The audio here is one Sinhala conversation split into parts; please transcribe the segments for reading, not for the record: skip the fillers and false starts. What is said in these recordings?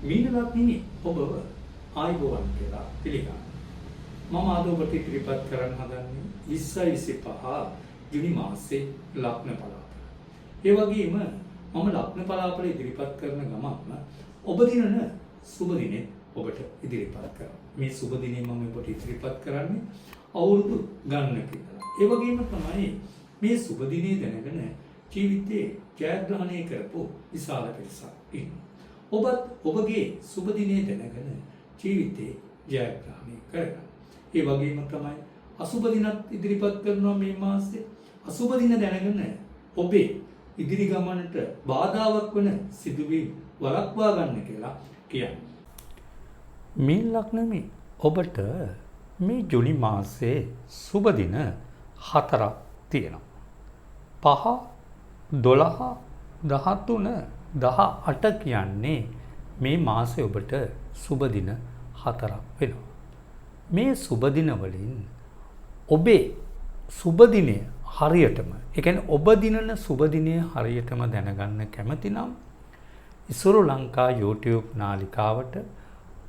මීන ලග්නේ ඔබ ආයුබෝවන් කියලා පිළිගන්න. මම අද ඔබට ඉදිරිපත් කරන්න හදන්නේ 2025 ජුනි මාසයේ ලග්න පලාපල. ඒ වගේම මම ලග්න පලාපල ඉදිරිපත් කරන ගමන් ඔබ දිනන සුබ දිනේ ඔබට ඉදිරිපත් කරනවා. මේ සුබ දිනේ මම ඔබට ඉදිරිපත් කරන්නේ අවුරුදු ගණනක ඉඳලා. ඒ වගේම තමයි මේ සුබ දිනේ දැනගෙන ජීවිතේ ජයග්‍රහණය කරපු විශාල පිරිසක් ඉන්නවා. ඔබත් ඔබගේ සුබ දිනේ දැනගෙන ජීවිතේ ජයග්‍රහණය කරගන්න. ඒ වගේම තමයි අසුබ දිනත් ඉදිරිපත් කරනවා මේ මාසේ. අසුබ දින දැනගෙන ඔබේ ඉදිරි ගමනට බාධාවක් වන සිදුවීම් වළක්වා ගන්න කියලා කියන්නේ. මේ ලග්නමේ ඔබට මේ ජුනි මාසයේ සුබ දින 4ක් තියෙනවා. 5, 12, 13, 18 කියන්නේ මේ මාසේ ඔබට සුබ දින 4ක් වෙනවා. මේ සුබ දින වලින් ඔබේ සුබ දිනය හරියටම, ඒ කියන්නේ ඔබ දිනන සුබ දිනය හරියටම දැනගන්න කැමති නම් ඉසුරු ලංකා YouTube නාලිකාවට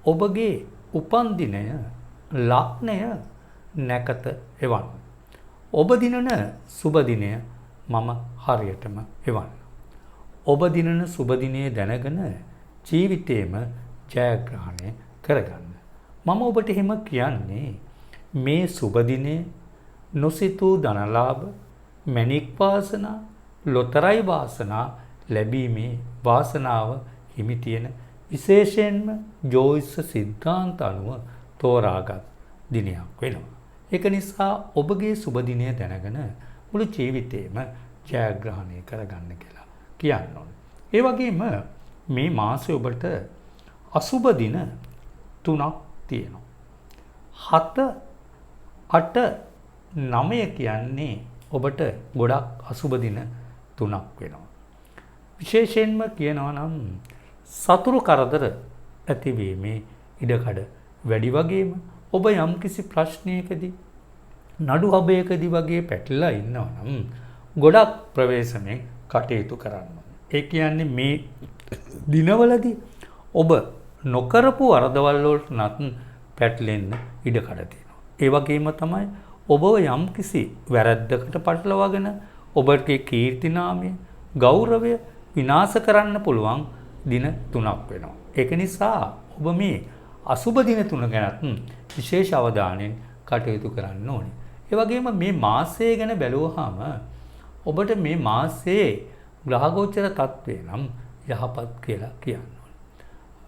ඔබගේ උපන් දිනය, ලග්නය නැකත එවන්න. ඔබ දිනන සුබ දිනය මම හරියටම එවන්න. ඔබ දිනන සුබ දිනය දැනගෙන ජීවිතේම ජයග්‍රහණය කරගන්න. මම ඔබට එහෙම කියන්නේ මේ සුබ දිනේ නොසිතූ ධනලාභ, මැණික් වාසනා, ලොතරැයි වාසනා ලැබීමේ වාසනාව හිමි තියෙන විශේෂයෙන්ම ජෝතිෂ සිද්ධාන්ත අනුව තෝරාගත් දිනයක් වෙනවා. ඒක නිසා ඔබගේ සුබ දිනය දැනගෙන මුළු ජීවිතේම ජයග්‍රහණය කරගන්න කියලා කියන්න ඕනේ. ඒ වගේම මේ මාසේ ඔබට අසුබ දින 3ක් තියෙනවා. 7, 8, 9 කියන්නේ ඔබට ගොඩක් අසුබ දින 3ක් වෙනවා. විශේෂයෙන්ම කියනවා නම් සතුරු කරදර ඇතිවීමේ ඉඩකඩ වැඩි වගේම ඔබ යම්කිසි ප්‍රශ්නයකදී නඩු හබයකදී වගේ පැටලලා ඉන්නවා නම් ගොඩක් ප්‍රවේශමෙන් කටයුතු කරන්න. ඒ කියන්නේ මේ දිනවලදී ඔබ නොකරපු වරදවල් වලට නත් පැටලෙන්න ඉඩකඩ තියෙනවා. ඒ වගේම තමයි ඔබ යම්කිසි වැරද්දකට පටලවාගෙන ඔබගේ කීර්තිනාමය, ගෞරවය විනාශ කරන්න පුළුවන් දින 3ක් වෙනවා. ඒක නිසා ඔබ මේ අසුබ දින 3 ගැනත් විශේෂ අවධානයෙන් කටයුතු කරන්න ඕනේ. ඒ වගේම මේ මාසය ගැන බැලුවාම ඔබට මේ මාසයේ ග්‍රහගෝචර තත්ත්වය නම් යහපත් කියලා කියන්න ඕනේ.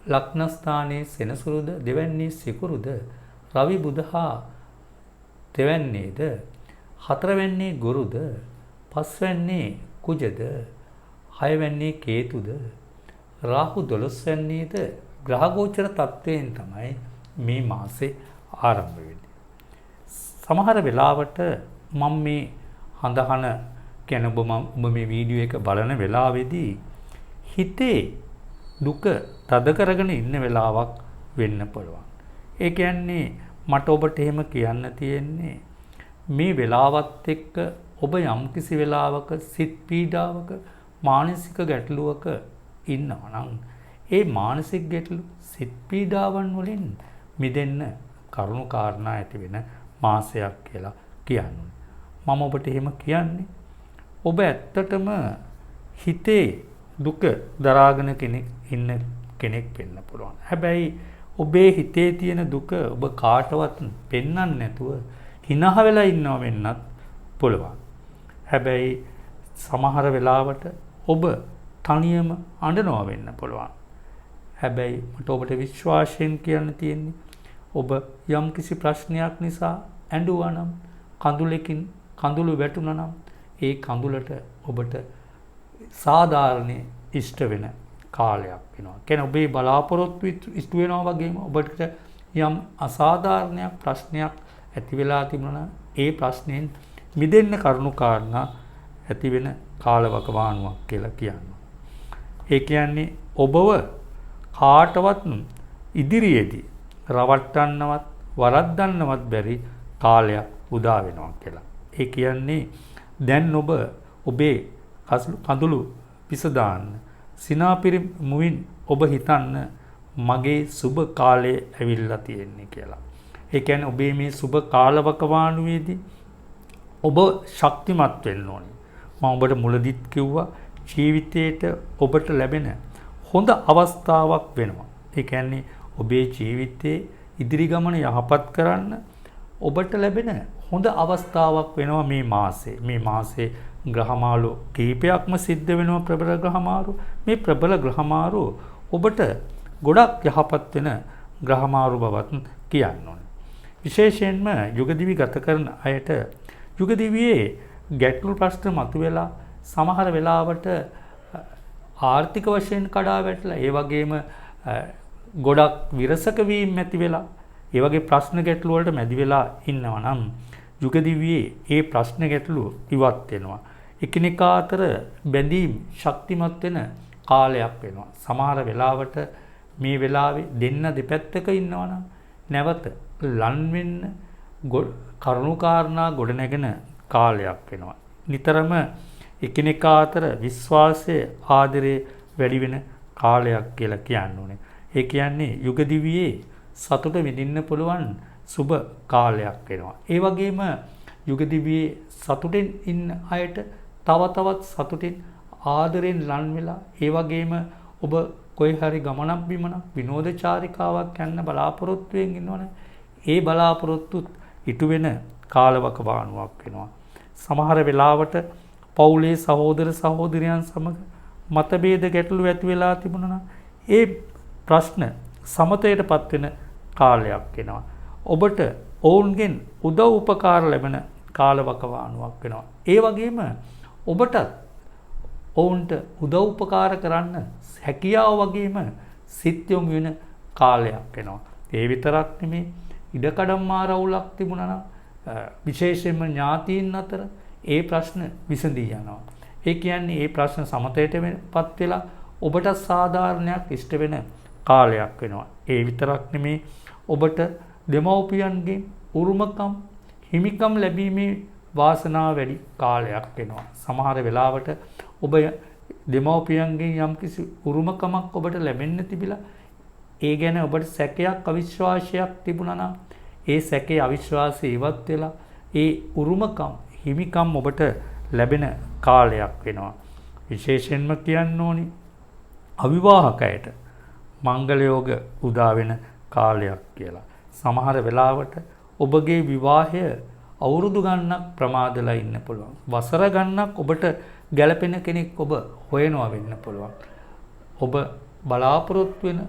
ලග්න ස්ථානයේ සෙනසුරුද, දෙවැන්නේ සිකුරුද, රවි බුධහා දෙවැන්නේද, හතරවැන්නේ ගුරුද, පස්වැන්නේ කුජද, හයවැන්නේ කේතුද, රාහු 12 වැන්නේද ග්‍රහගෝචර තත්ත්වයෙන් තමයි මේ මාසේ ආරම්භ වෙන්නේ. සමහර වෙලාවට මම මේ හඳහන කියන ඔබ මේ වීඩියෝ එක බලන වෙලාවේදී හිතේ දුක තද කරගෙන ඉන්න වෙලාවක් වෙන්න පුළුවන්. ඒ කියන්නේ මට ඔබට එහෙම කියන්න තියෙන්නේ මේ වෙලාවත් එක්ක ඔබ යම්කිසි වෙලාවක සිත් පීඩාවක, මානසික ගැටලුවක ඉන්නවා නම් ඒ මානසික ගැටලු, සිත් පීඩාවන් වලින් මිදෙන්න කරුණු කාරණා ඇති වෙන මාසයක් කියලා කියන්නේ. මම ඔබට එහෙම කියන්නේ ඔබ ඇත්තටම හිතේ දුක දරාගෙන ඉන්න කෙනෙක් වෙන්න පුළුවන්. හැබැයි ඔබේ හිතේ තියෙන දුක ඔබ කාටවත් පෙන්වන්න නැතුව හිනහ වෙලා ඉන්නව වෙන්නත් පුළුවන්. හැබැයි සමහර වෙලාවට ඔබ තනියම අඬනවා වෙන්න පුළුවන්. හැබැයි මට ඔබට විශ්වාසයෙන් කියන්න තියෙන්නේ ඔබ යම්කිසි ප්‍රශ්නයක් නිසා ඇඬුවා නම්, කඳුලකින් කඳුළු වැටුණා නම් ඒ කඳුලට ඔබට සාධාරණේ ඉෂ්ට වෙන කාලයක් වෙනවා. කියන්නේ ඔබේ බලාපොරොත්තු ඉෂ්ට වෙනවා වගේම ඔබට යම් අසාධාරණයක්, ප්‍රශ්නයක් ඇති වෙලා තිබුණා ඒ ප්‍රශ්නෙන් මිදෙන්න කරුණු කාරණා ඇති වෙන කාලවකවානුවක් කියලා කියනවා. ඒ කියන්නේ ඔබව කාටවත් ඉදිරියේදී රවට්ටන්නවත් වරද්දන්නවත් බැරි කාලයක් උදා වෙනවා කියලා. ඒ කියන්නේ දැන් ඔබ ඔබේ කඳුළු පිස දාන්න, සිනාපිරි මුවින් ඔබ හිතන්න මගේ සුබ කාලය ඇවිල්ලා තියෙන්නේ කියලා. ඒ කියන්නේ ඔබේ මේ සුබ කාලවකවානුවේදී ඔබ ශක්තිමත් වෙන්න ඕනේ. මම ඔබට මුලදිත් කිව්වා ජීවිතේට ඔබට ලැබෙන හොඳ අවස්ථාවක් වෙනවා. ඒ කියන්නේ ඔබේ ජීවිතේ ඉදිරි ගමන යහපත් කරන්න ඔබට ලැබෙන හොඳ අවස්ථාවක් වෙනවා මේ මාසේ. මේ මාසේ ග්‍රහමාරු කීපයක්ම සිද්ධ වෙනවා ප්‍රබල ග්‍රහමාරු. මේ ප්‍රබල ග්‍රහමාරු ඔබට ගොඩක් යහපත් වෙන ග්‍රහමාරු බවත් කියන්න ඕනේ. විශේෂයෙන්ම යුගදිවි ගත කරන අයට යුගදිවියේ ගැටලු ප්‍රශ්න මතුවෙලා සමහර වෙලාවට ආර්ථික වශයෙන් කඩා වැටලා ඒ වගේම ගොඩක් විරසක වීම ඇති වෙලා ඒ වගේ ප්‍රශ්න ගැටලු වලට මැදි වෙලා ඉන්නවා නම් යුගදිවියේ ඒ ප්‍රශ්න ගැටලු ඉවත් වෙනවා. එකිනෙකා අතර බැඳීම් ශක්තිමත් වෙන කාලයක් වෙනවා. සමහර වෙලාවට මේ වෙලාවේ දෙන්න දෙපැත්තක ඉන්නවනම් නැවත ලන් වෙන්න කරුණාකාරණා ගොඩනැගෙන කාලයක් වෙනවා. නිතරම එකිනෙකා අතර විශ්වාසය ආදරය වැඩි වෙන කාලයක් කියලා කියන්න ඕනේ. ඒ කියන්නේ යුගදිවියේ සතුට විඳින්න පුළුවන් සුබ කාලයක් වෙනවා. ඒ වගේම යුගදිවියේ සතුටෙන් ඉන්න අයට තව තවත් සතුටින් ආදරෙන් ලන් වෙලා ඒ වගේම ඔබ කොයි හරි ගමනක් බිමනක් විනෝදචාරිකාවක් යන්න බලාපොරොත්තුවෙන් ඉන්නවනේ ඒ බලාපොරොත්තුත් ඉටු වෙන කාලවකවානුවක් වෙනවා. සමහර වෙලාවට පවුලේ සහෝදර සහෝදරයන් සමග මතභේද ගැටලු ඇති වෙලා තිබුණා ඒ ප්‍රශ්න සමතයටපත් වෙන කාලයක් වෙනවා. ඔබට ඔවුන්ගෙන් උදව් උපකාර ලැබෙන කාලවකවානුවක් වෙනවා. ඒ වගේම ඔබටත් ඔවුන්ට උදව් උපකාර කරන්න හැකියාව වගේම සිත් යොමු වෙන කාලයක් වෙනවා. ඒ විතරක් නෙමේ ඉඩකඩම් මාරවුලක් තිබුණා නම් විශේෂයෙන්ම ඥාතීන් අතර ඒ ප්‍රශ්න විසඳී යනවා. ඒ කියන්නේ ඒ ප්‍රශ්න සමතයටපත් වෙලා ඔබට සාධාරණයක් ඉෂ්ට වෙන කාලයක් වෙනවා. ඒ විතරක් නෙමේ ඔබට දෙමව්පියන්ගේ උරුමකම් හිමිකම් ලැබීමේ වාසනාව වැඩි කාලයක් වෙනවා. සමහර වෙලාවට ඔබ දෙමව්පියන්ගෙන් යම්කිසි උරුමකමක් ඔබට ලැබෙන්න තිබිලා ඒ ගැන ඔබට සැකයක් අවිශ්වාසයක් තිබුණා නම් ඒ සැකේ අවිශ්වාසය ඉවත් වෙලා ඒ උරුමකම් හිමිකම් ඔබට ලැබෙන කාලයක් වෙනවා. විශේෂයෙන්ම කියන්න ඕනි අවිවාහකයට මංගල යෝග උදා වෙන කාලයක් කියලා. සමහර වෙලාවට ඔබගේ විවාහය අවුරුදු ගණනක් ප්‍රමාදලා ඉන්න පුළුවන්. වසර ගණනක් ඔබට ගැළපෙන කෙනෙක් ඔබ හොයනවා වෙන්න පුළුවන්. ඔබ බලාපොරොත්තු වෙන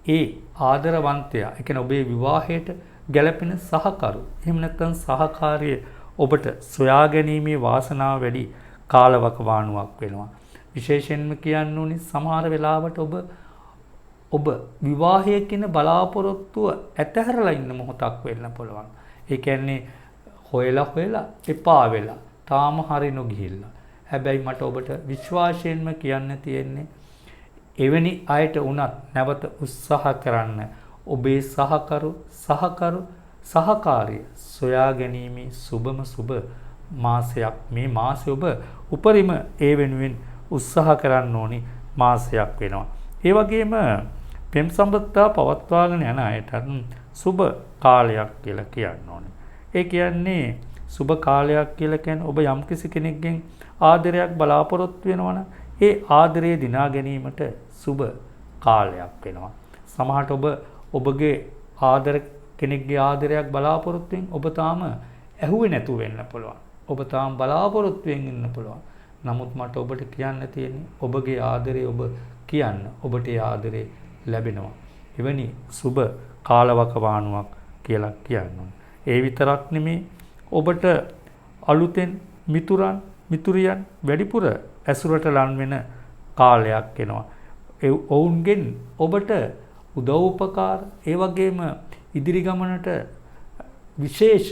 ඒ ආදරවන්තයා, ඒ කියන්නේ ඔබේ විවාහයට ගැළපෙන සහකරු, එහෙම නැත්නම් සහකාරිය ඔබට සොයා ගැනීමේ වාසනාව වැඩි කාලවකවානුවක් වෙනවා. විශේෂයෙන්ම කියන්න ඕනේ සමහර වෙලාවට ඔබ විවාහය කියන බලාපොරොත්තුව ඇතහැරලා ඉන්න මොහොතක් වෙන්න පුළුවන්. ඒ කියන්නේ හොයලා එපා වෙලා තාම හරි නොගිහිල්ලා. හැබැයි මට ඔබට විශ්වාසයෙන්ම කියන්න තියෙන්නේ එවැනි අයට වුණත් නැවත උත්සාහ කරන්න. ඔබේ සහකාරිය සොයා ගැනීමේ සුබම සුබ මාසයක්. මේ මාසය ඔබ උපරිම ඒ වෙනුවෙන් උත්සාහ කරන්න ඕනි මාසයක් වෙනවා. ඒ වගේම පෙම් සම්බන්ධතා පවත්වාගෙන යන අයට සුබ කාලයක් කියලා කියන්න ඕනේ. ඒ කියන්නේ සුබ කාලයක් කියලා කියන්නේ ඔබ යම්කිසි කෙනෙක්ගෙන් ආදරයක් බලාපොරොත්තු වෙනවනම් ඒ ආදරය දිනා ගැනීමට සුබ කාලයක් වෙනවා. සමහරට ඔබගේ කෙනෙක්ගේ ආදරයක් බලාපොරොත්තුෙන් ඔබ තාම ඇහුවේ නැතුව වෙන්න පුළුවන්. ඔබ තාම බලාපොරොත්තුෙන් ඉන්න පුළුවන්. නමුත් මට ඔබට කියන්න තියෙන්නේ ඔබගේ ආදරය ඔබ කියන්න. ඔබට ඒ ආදරේ ලැබෙනවා. එවැනි සුබ කාලවකවානුවක් කියලා කියන්න. ඒ විතරක් නෙමේ ඔබට අලුතෙන් මිතුරියන් වැඩිපුර ඇසුරට ලන් වෙන කාලයක් එනවා. ඔවුන්ගෙන් ඔබට උදව් උපකාර ඒ වගේම ඉදිරි ගමනට විශේෂ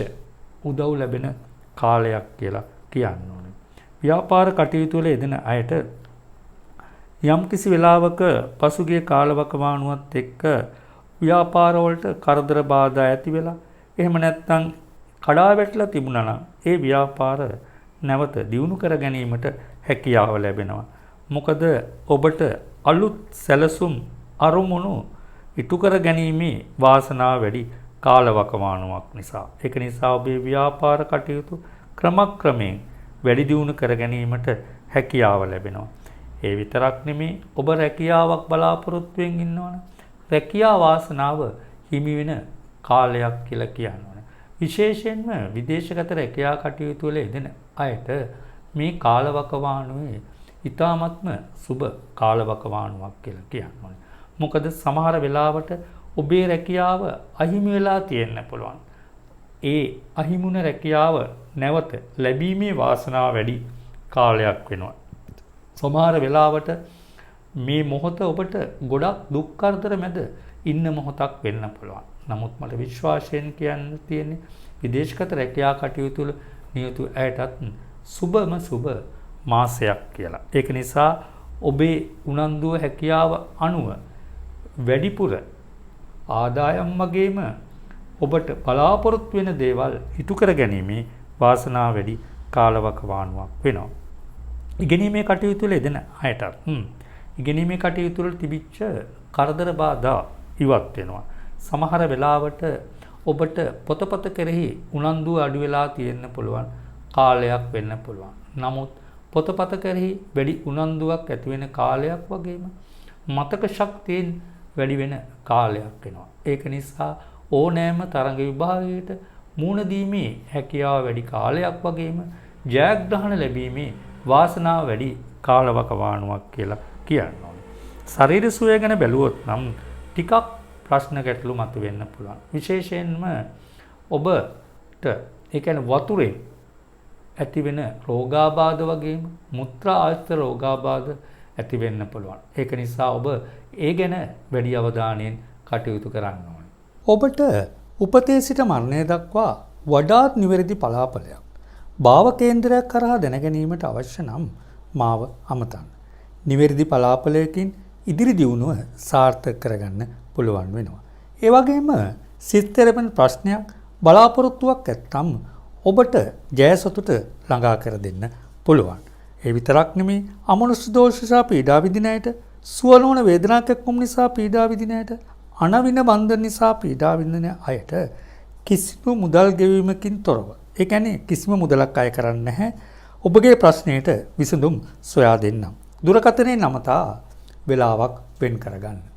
උදව් ලැබෙන කාලයක් කියලා කියන්න ඕනේ. ව්‍යාපාර කටයුතු වල යෙදෙන අයට යම්කිසි වෙලාවක පසුගිය කාලවකවානුවත් එක්ක ව්‍යාපාර වලට කරදර බාධා ඇති වෙලා එහෙම නැත්නම් කඩා වැටලා තිබුණා නම් ඒ ව්‍යාපාර නැවත දියුණු කර ගැනීමට හැකියාව ලැබෙනවා. මොකද ඔබට අලුත් සැලසුම් අරමුණු ඉටු කර ගැනීමේ වාසනාව වැඩි කාලවකවානුවක් නිසා. ඒක නිසා ඔබේ ව්‍යාපාර කටයුතු ක්‍රමක්‍රමයෙන් වැඩි දියුණු කර ගැනීමට හැකියාව ලැබෙනවා. ඒ විතරක් නෙමේ ඔබ රැකියාවක් බලාපොරොත්තුවෙන් ඉන්නවනේ. රැකියා වාසනාව හිමි වෙන කාලයක් කියලා කියනවා. විශේෂයෙන්ම විදේශගත රැකියා කටයුතු වල යෙදෙන අයට මේ කාලවකවානුවේ ඊ타මත්ම සුබ කාලවකවානුවක් කියලා කියනවා. මොකද සමහර වෙලාවට ඔබේ රැකියාව අහිමි වෙලා තියෙන්න පුළුවන්. ඒ අහිමුණ රැකියාව නැවත ලැබීමේ වාසනාව වැඩි කාලයක් වෙනවා. සමහර වෙලාවට මේ මොහොත ඔබට ගොඩක් දුක් කරදර මැද ඉන්න මොහොතක් වෙන්න පුළුවන්. නමුත් මට විශ්වාසයෙන් කියන්න තියෙන්නේ විදේශගත රැකියා කටයුතු වල නියුතු ඇයටත් සුබම සුබ මාසයක් කියලා. ඒක නිසා ඔබේ උනන්දුව හැකියාව අනුව වැඩිපුර ආදායම් වගේම ඔබට බලාපොරොත්තු වෙන දේවල් ඉටු කර ගැනීමේ වාසනාව වැඩි කාලවකවානුවක් වෙනවා. ඉගෙනීමේ කටයුතු වල යෙදෙන අයටත් ඉගෙනීමේ කටයුතු වල තිබිච්ච කරදර බාධා ඉවත් වෙනවා. සමහර වෙලාවට ඔබට පොතපත කෙරෙහි උනන්දුව අඩු වෙලා තියෙන්න පුළුවන් කාලයක් වෙන්න පුළුවන්. නමුත් පොතපත කෙරෙහි වැඩි උනන්දුවක් ඇති වෙන කාලයක් වගේම මතක ශක්තියෙන් වැඩි වෙන කාලයක් වෙනවා. ඒක නිසා ඕනෑම තරඟ විභාගයකට මුහුණ දීමේ හැකියාව වැඩි කාලයක් වගේම ජයග්‍රහණ ලැබීමේ වාසනාව වැඩි කාලවකවානුවක් කියලා කියනවා. ශරීර සුවය ගැන බැලුවොත් නම් ටිකක් ප්‍රශ්න ගැටලු මතුවෙන්න පුළුවන්. විශේෂයෙන්ම ඔබට ඒ කියන්නේ වතුරේ ඇතිවෙන රෝගාබාධ වගේම මුත්‍රා ආශ්‍රිත රෝගාබාධ ඇති වෙන්න පුළුවන්. ඒක නිසා ඔබ ඒ ගැන වැඩි අවධානයෙන් කටයුතු කරන්න ඕනේ. ඔබට උපතේ සිට මරණය දක්වා වඩාත් නිවැරදි පලාපලයක් භාව කේන්දරයක් කරහා දැනගැනීමට අවශ්‍ය නම් මාව අමතන්න. නිවැරදි පලාපලයකින් ඉදිරි දියුණුව සාර්ථක කරගන්න පුළුවන් වෙනවා. ඒ වගේම සිත් තෙරපෙන ප්‍රශ්නයක් බලාපොරොත්තුවක් ඇත්තම් ඔබට ජයසතුට ළඟා කර දෙන්න පුළුවන්. ඒ විතරක් නෙමේ අමනුෂ්‍ය දෝෂ නිසා පීඩා විඳින අයට, සුව නොවන වේදනාවක් එක්වීම නිසා පීඩා විඳින අයට, අනවින බන්ධන නිසා පීඩා විඳින අයට කිසිම මුදල් ගෙවීමකින් තොරව, ඒ කියන්නේ කිසිම මුදලක් අය කරන්නේ නැහැ, ඔබගේ ප්‍රශ්නයට විසඳුම් සොයා දෙන්නම්. දුරකථනයේ නමතා වේලාවක් වෙන් කරගන්න.